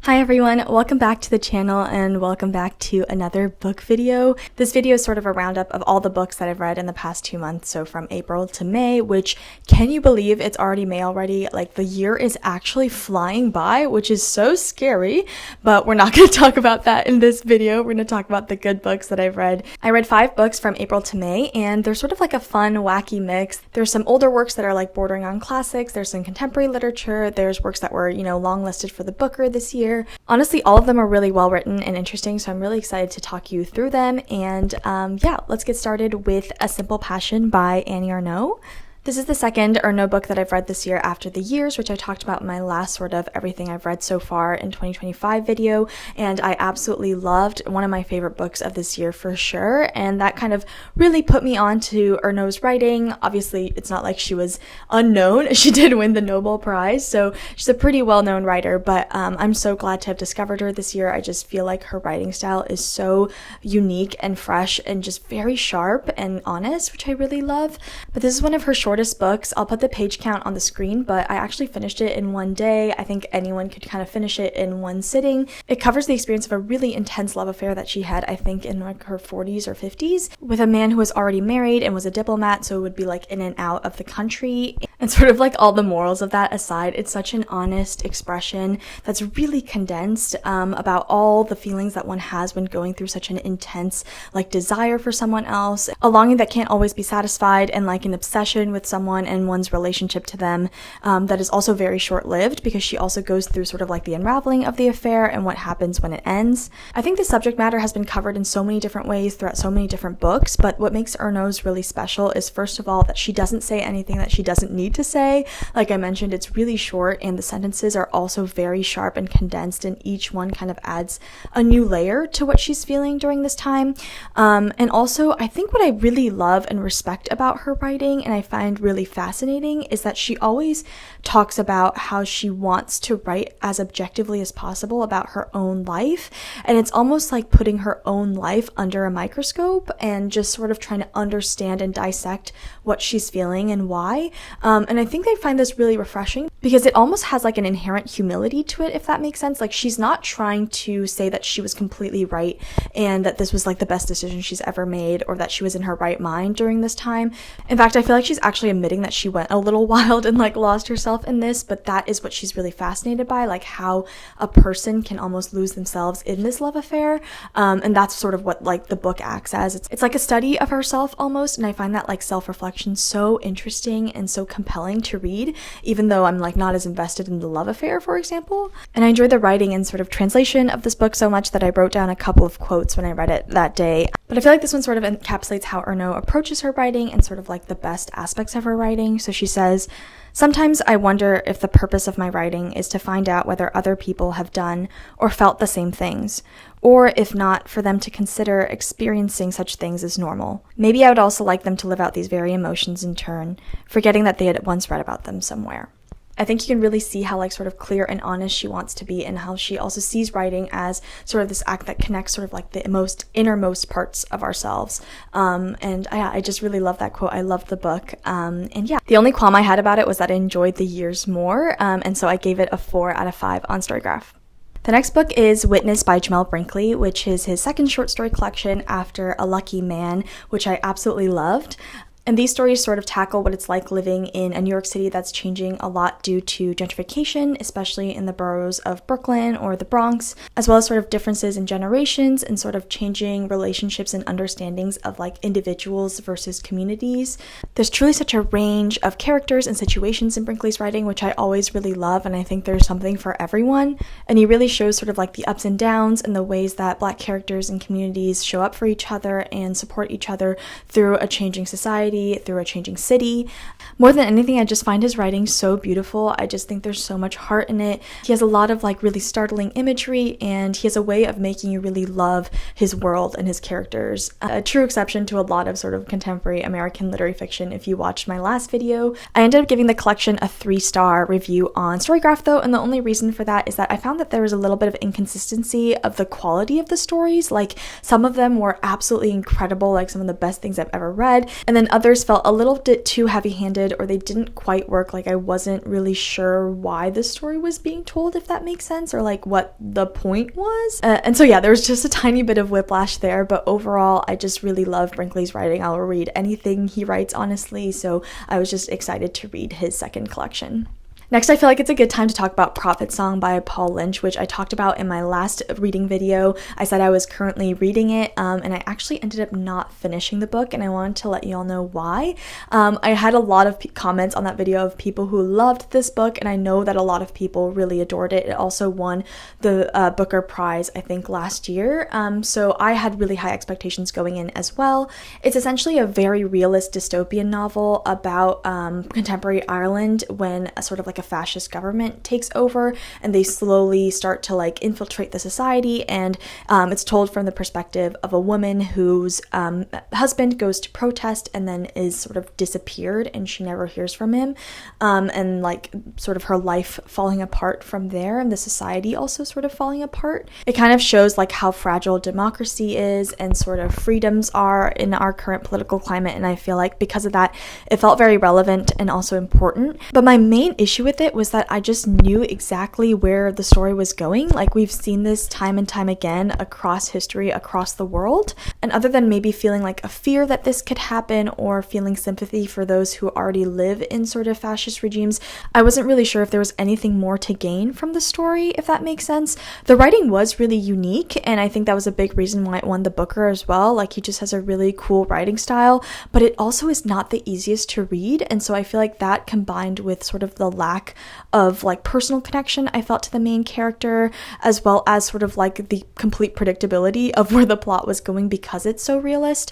Hi everyone, welcome back to the channel and welcome back to another book video. This video is sort of a roundup of all the books that I've read in the past 2 months, so from April to May, which, can you believe it's already May already? Like, the year is actually flying by, which is so scary, but we're not going to talk about that in this video. We're going to talk about the good books that I've read. I read 5 books from April to May, and they're sort of like a fun, wacky mix. There's some older works that are like bordering on classics, there's some contemporary literature, there's works that were, long listed for the Booker this year. Honestly, all of them are really well written and interesting, so I'm really excited to talk you through them. And yeah, let's get started with A Simple Passion by Annie Ernaux. This is the second Ernaux book that I've read this year after The Years, which I talked about in my last sort of everything I've read so far in 2025 video, and I absolutely loved. One of my favorite books of this year for sure, and that kind of really put me on to Ernaux's writing. Obviously, it's not like she was unknown. She did win the Nobel Prize, so she's a pretty well-known writer, but I'm so glad to have discovered her this year. I just feel like her writing style is so unique and fresh and just very sharp and honest, which I really love. But this is one of her shortest books. I'll put the page count on the screen, but I actually finished it in one day. I think anyone could kind of finish it in one sitting. It covers the experience of a really intense love affair that she had, I think, in like her 40s or 50s with a man who was already married and was a diplomat, so it would be like in and out of the country. And sort of like all the morals of that aside, it's such an honest expression that's really condensed about all the feelings that one has when going through such an intense like desire for someone else, a longing that can't always be satisfied, and like an obsession with someone and one's relationship to them that is also very short-lived, because she also goes through sort of like the unraveling of the affair and what happens when it ends. I think the subject matter has been covered in so many different ways throughout so many different books, but what makes Ernaux's really special is, first of all, that she doesn't say anything that she doesn't need to say. Like I mentioned, it's really short, and the sentences are also very sharp and condensed, and each one kind of adds a new layer to what she's feeling during this time. And also, I think what I really love and respect about her writing, and I find really fascinating, is that she always talks about how she wants to write as objectively as possible about her own life, and it's almost like putting her own life under a microscope and just sort of trying to understand and dissect what she's feeling and why. And I think I find this really refreshing because it almost has like an inherent humility to it, if that makes sense. Like, she's not trying to say that she was completely right and that this was like the best decision she's ever made, or that she was in her right mind during this time. In fact, I feel like she's actually admitting that she went a little wild and like lost herself in this, but that is what she's really fascinated by, like how a person can almost lose themselves in this love affair. And that's sort of what like the book acts as. It's like a study of herself almost, and I find that like self-reflection so interesting and so compelling to read, even though I'm like not as invested in the love affair, for example. And I enjoyed the writing and sort of translation of this book so much that I wrote down a couple of quotes when I read it that day. But I feel like this one sort of encapsulates how Ernaux approaches her writing and sort of like the best aspects of her writing. So she says, "Sometimes I wonder if the purpose of my writing is to find out whether other people have done or felt the same things, or if not, for them to consider experiencing such things as normal. Maybe I would also like them to live out these very emotions in turn, forgetting that they had once read about them somewhere." I think you can really see how like sort of clear and honest she wants to be, and how she also sees writing as sort of this act that connects sort of like the most innermost parts of ourselves. And I just really love that quote. I loved the book. And yeah, the only qualm I had about it was that I enjoyed The Years more. And so I gave it a 4 out of 5 on Storygraph. The next book is Witness by Jamel Brinkley, which is his second short story collection after A Lucky Man, which I absolutely loved. And these stories sort of tackle what it's like living in a New York City that's changing a lot due to gentrification, especially in the boroughs of Brooklyn or the Bronx, as well as sort of differences in generations and sort of changing relationships and understandings of like individuals versus communities. There's truly such a range of characters and situations in Brinkley's writing, which I always really love, and I think there's something for everyone. And he really shows sort of like the ups and downs and the ways that Black characters and communities show up for each other and support each other through a changing society, through a changing city. More than anything, I just find his writing so beautiful. I just think there's so much heart in it. He has a lot of like really startling imagery, and he has a way of making you really love his world and his characters. A true exception to a lot of sort of contemporary American literary fiction. If you watched my last video, I ended up giving the collection a 3-star review on Storygraph though, and the only reason for that is that I found that there was a little bit of inconsistency of the quality of the stories. Like, some of them were absolutely incredible, like some of the best things I've ever read, and then other others felt a little bit too heavy-handed, or they didn't quite work. Like I wasn't really sure why the story was being told, if that makes sense, or like what the point was. And so yeah, there was just a tiny bit of whiplash there, but overall I just really love Brinkley's writing. I will read anything he writes, honestly, so I was just excited to read his second collection. Next, I feel like it's a good time to talk about Prophet Song by Paul Lynch, which I talked about in my last reading video. I said I was currently reading it, and I actually ended up not finishing the book, and I wanted to let you all know why. I had a lot of comments on that video of people who loved this book, and I know that a lot of people really adored it. It also won the Booker Prize, I think, last year, so I had really high expectations going in as well. It's essentially a very realist dystopian novel about contemporary Ireland when a sort of like a fascist government takes over and they slowly start to like infiltrate the society, and it's told from the perspective of a woman whose husband goes to protest and then is sort of disappeared and she never hears from him, and like sort of her life falling apart from there, and the society also sort of falling apart. It kind of shows like how fragile democracy is and sort of freedoms are in our current political climate, and I feel like because of that it felt very relevant and also important. But my main issue with it was that I just knew exactly where the story was going. Like we've seen this time and time again across history, across the world, and other than maybe feeling like a fear that this could happen or feeling sympathy for those who already live in sort of fascist regimes, I wasn't really sure if there was anything more to gain from the story, if that makes sense. The writing was really unique, and I think that was a big reason why it won the Booker as well. Like he just has a really cool writing style, but it also is not the easiest to read, and so I feel like that combined with sort of the lack of like personal connection I felt to the main character, as well as sort of like the complete predictability of where the plot was going because it's so realist,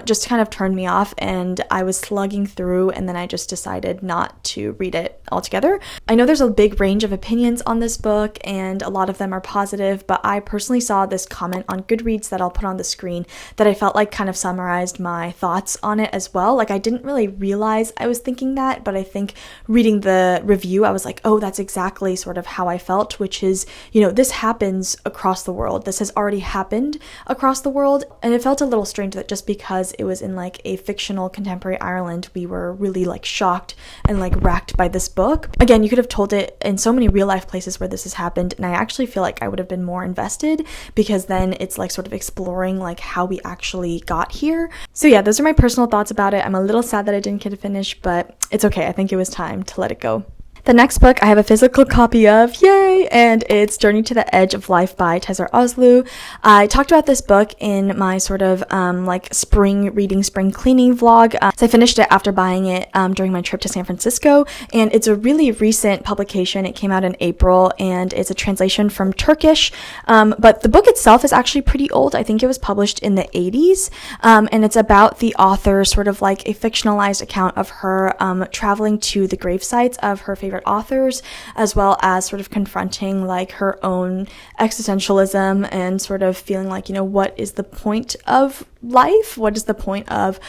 just kind of turned me off, and I was slugging through, and then I just decided not to read it altogether. I know there's a big range of opinions on this book and a lot of them are positive, but I personally saw this comment on Goodreads that I'll put on the screen that I felt like kind of summarized my thoughts on it as well. Like I didn't really realize I was thinking that, but I think reading the review I was like, oh, that's exactly sort of how I felt, which is, you know, this happens across the world. This has already happened across the world, and it felt a little strange that just because it was in like a fictional contemporary Ireland, we were really like shocked and like racked by this book. Again, you could have told it in so many real life places where this has happened, and I actually feel like I would have been more invested because then it's like sort of exploring like how we actually got here. So yeah, those are my personal thoughts about it. I'm a little sad that I didn't get to finish, but it's okay. I think it was time to let it go. The next book I have a physical copy of, yay, and it's Journey to the Edge of Life by Tezer Ozlu. I talked about this book in my sort of like spring reading, spring cleaning vlog. So I finished it after buying it during my trip to San Francisco, and it's a really recent publication. It came out in April, and it's a translation from Turkish, but the book itself is actually pretty old. I think it was published in the 80s, and it's about the author, sort of like a fictionalized account of her traveling to the grave sites of her favorite authors, as well as sort of confronting like her own existentialism and sort of feeling like, you know, what is the point of life? What is the point of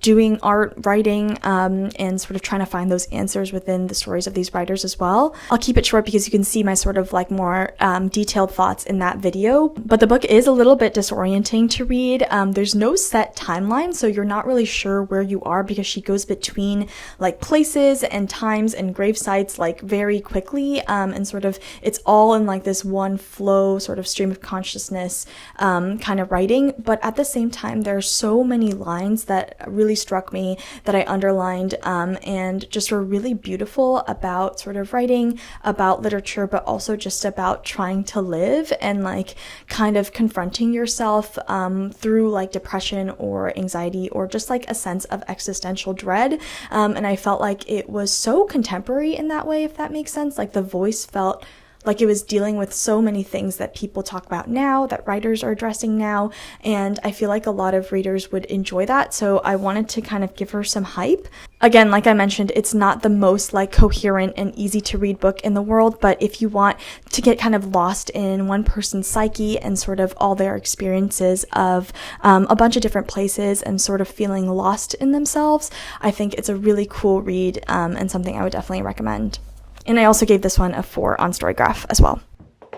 doing art, writing, and sort of trying to find those answers within the stories of these writers as well. I'll keep it short because you can see my sort of like more detailed thoughts in that video, but the book is a little bit disorienting to read. There's no set timeline, so you're not really sure where you are because she goes between like places and times and grave sites like very quickly, and sort of it's all in like this one flow sort of stream of consciousness kind of writing, but at the same time there are so many lines that really struck me that I underlined, and just were really beautiful about sort of writing, about literature, but also just about trying to live and like kind of confronting yourself through like depression or anxiety or just like a sense of existential dread, and I felt like it was so contemporary in that way, if that makes sense. Like the voice felt like it was dealing with so many things that people talk about now, that writers are addressing now, and I feel like a lot of readers would enjoy that, so I wanted to kind of give her some hype. Again, like I mentioned, it's not the most like coherent and easy to read book in the world, but if you want to get kind of lost in one person's psyche and sort of all their experiences of a bunch of different places and sort of feeling lost in themselves, I think it's a really cool read, and something I would definitely recommend. And I also gave this one a 4 on Storygraph as well.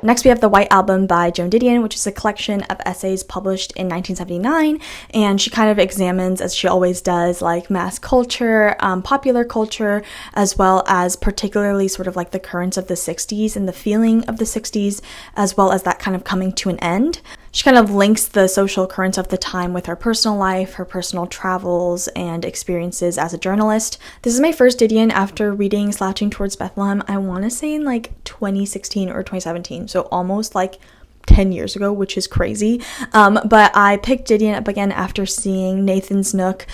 Next, we have The White Album by Joan Didion, which is a collection of essays published in 1979, and she kind of examines, as she always does, like mass culture, popular culture, as well as particularly sort of like the currents of the 60s and the feeling of the 60s, as well as that kind of coming to an end. She kind of links the social currents of the time with her personal life, her personal travels, and experiences as a journalist. This is my first Didion after reading Slouching Towards Bethlehem, I want to say in like 2016 or 2017, so almost like 10 years ago, which is crazy. But I picked Didion up again after seeing Nathan's Nook.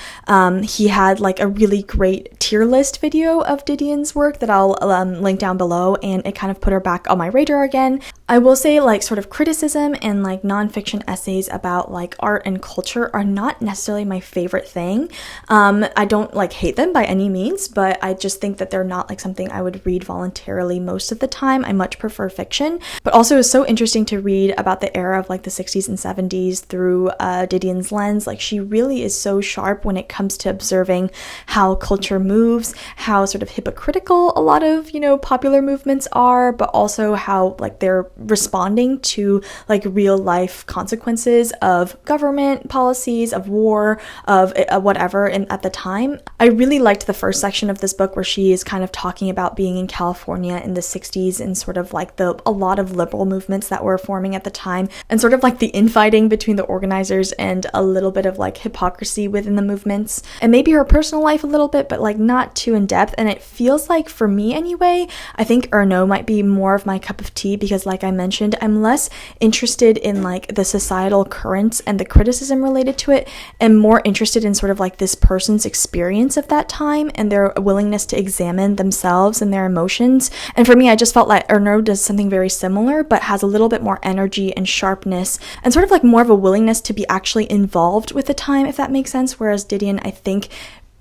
He had like a really great tier list video of Didion's work that I'll link down below, and it kind of put her back on my radar again. I will say, like, sort of criticism and like nonfiction essays about like art and culture are not necessarily my favorite thing. I don't like hate them by any means, but I just think that they're not like something I would read voluntarily most of the time. I much prefer fiction, but also it's so interesting to read about the era of like the 60s and 70s through Didion's lens. Like, she really is so sharp when it comes to observing how culture moves, how sort of hypocritical a lot of, you know, popular movements are, but also how like they're responding to like real life consequences of government policies, of war, of whatever at the time. I really liked the first section of this book where she is kind of talking about being in California in the 60s and sort of like a lot of liberal movements that were forming at the time, and sort of like the infighting between the organizers and a little bit of like hypocrisy within the movements, and maybe her personal life a little bit, but like not too in depth. And it feels like, for me anyway, I think Erno might be more of my cup of tea, because like I mentioned, I'm less interested in like the societal currents and the criticism related to it, and more interested in sort of like this person's experience of that time and their willingness to examine themselves and their emotions. And for me, I just felt like Erno does something very similar, but has a little bit more energy and sharpness and sort of like more of a willingness to be actually involved with the time, if that makes sense. Whereas Didion, I think,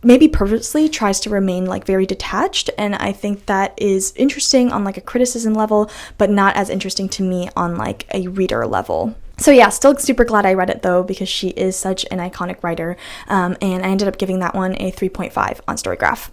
maybe purposely tries to remain like very detached, and I think that is interesting on like a criticism level, but not as interesting to me on like a reader level. So yeah, still super glad I read it though, because she is such an iconic writer, and I ended up giving that one a 3.5 on Storygraph.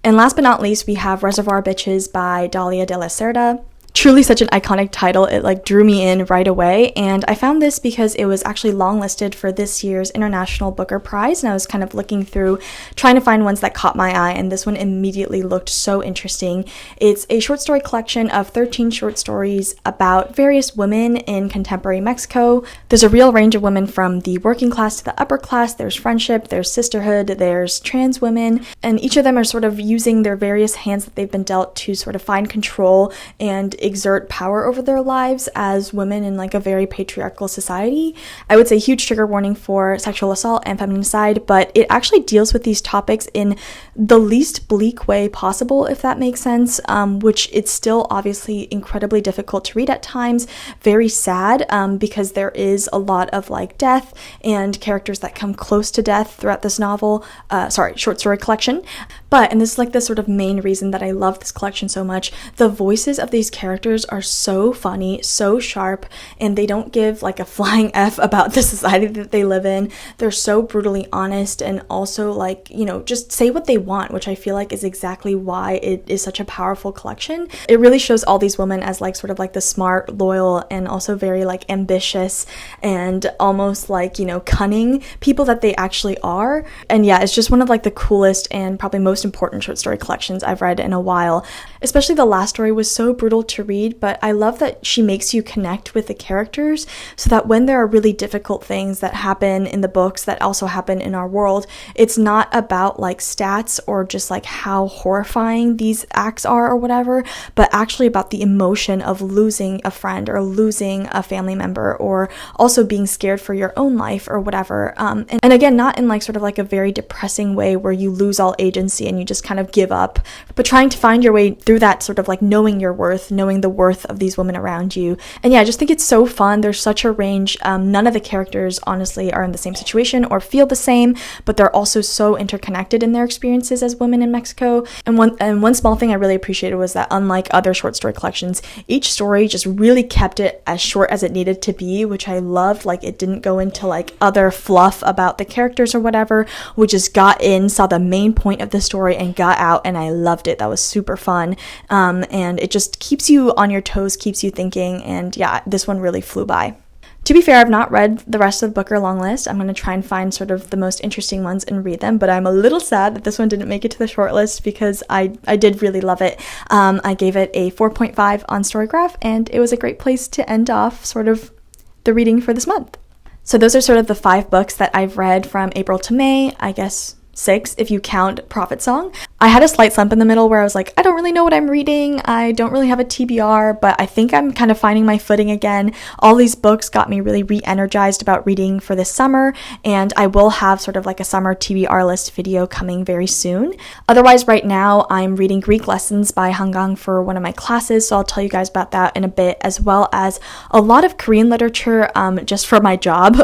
And last but not least, we have Reservoir Bitches by Dalia de la Cerda. Truly such an iconic title. It like drew me in right away, and I found this because it was actually longlisted for this year's International Booker Prize, and I was kind of looking through trying to find ones that caught my eye, and this one immediately looked so interesting. It's a short story collection of 13 short stories about various women in contemporary Mexico. There's a real range of women from the working class to the upper class. There's friendship, there's sisterhood, there's trans women, and each of them are sort of using their various hands that they've been dealt to sort of find control and exert power over their lives as women in like a very patriarchal society. I would say huge trigger warning for sexual assault and feminicide, but it actually deals with these topics in the least bleak way possible, if that makes sense, which it's still obviously incredibly difficult to read at times, very sad, because there is a lot of like death and characters that come close to death throughout this short story collection. And this is like the sort of main reason that I love this collection so much. The voices of these characters are so funny, so sharp, and they don't give like a flying F about the society that they live in. They're so brutally honest, and also like, you know, just say what they want, which I feel like is exactly why it is such a powerful collection. It really shows all these women as like sort of like the smart, loyal, and also very like ambitious and almost like, you know, cunning people that they actually are. And yeah, it's just one of like the coolest and probably most important short story collections I've read in a while. Especially the last story was so brutal to read, but I love that she makes you connect with the characters, so that when there are really difficult things that happen in the books that also happen in our world, it's not about like stats or just like how horrifying these acts are or whatever, but actually about the emotion of losing a friend or losing a family member, or also being scared for your own life or whatever. And again, not in like sort of like a very depressing way where you lose all agency and you just kind of give up, but trying to find your way through that sort of like knowing your worth, knowing the worth of these women around you. And yeah, I just think it's so fun. There's such a range. None of the characters honestly are in the same situation or feel the same, but they're also so interconnected in their experiences as women in Mexico. And one small thing I really appreciated was that, unlike other short story collections, each story just really kept it as short as it needed to be, which I loved. Like, it didn't go into like other fluff about the characters or whatever. We just got in, saw the main point of the story, and got out, and I loved it. That was super fun. And it just keeps you you on your toes, keeps you thinking, and yeah, this one really flew by. To be fair, I've not read the rest of the Booker long list. I'm going to try and find sort of the most interesting ones and read them, but I'm a little sad that this one didn't make it to the short list because I did really love it. I gave it a 4.5 on Storygraph, and it was a great place to end off sort of the reading for this month. So those are sort of the 5 books that I've read from April to May, I guess 6 if you count Prophet Song. I had a slight slump in the middle where I was like, I don't really know what I'm reading. I don't really have a TBR, but I think I'm kind of finding my footing again. All these books got me really re-energized about reading for this summer, and I will have sort of like a summer TBR list video coming very soon. Otherwise, right now, I'm reading Greek Lessons by Hangang for one of my classes, so I'll tell you guys about that in a bit, as well as a lot of Korean literature just for my job.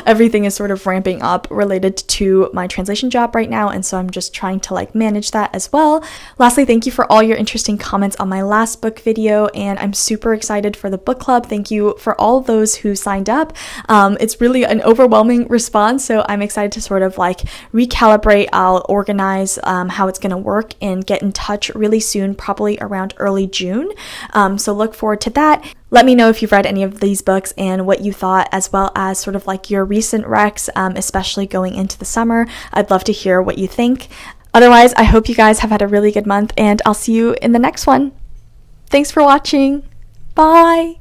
Everything is sort of ramping up related to my translation job right now, and so I'm just trying to like manage that as well. Lastly, thank you for all your interesting comments on my last book video, and I'm super excited for the book club. Thank you for all those who signed up. It's really an overwhelming response, so I'm excited to sort of like recalibrate. I'll organize how it's going to work and get in touch really soon, probably around early June. So look forward to that. Let me know if you've read any of these books and what you thought, as well as sort of like your recent recs, especially going into the summer. I'd love to hear what you think. Otherwise, I hope you guys have had a really good month, and I'll see you in the next one. Thanks for watching. Bye!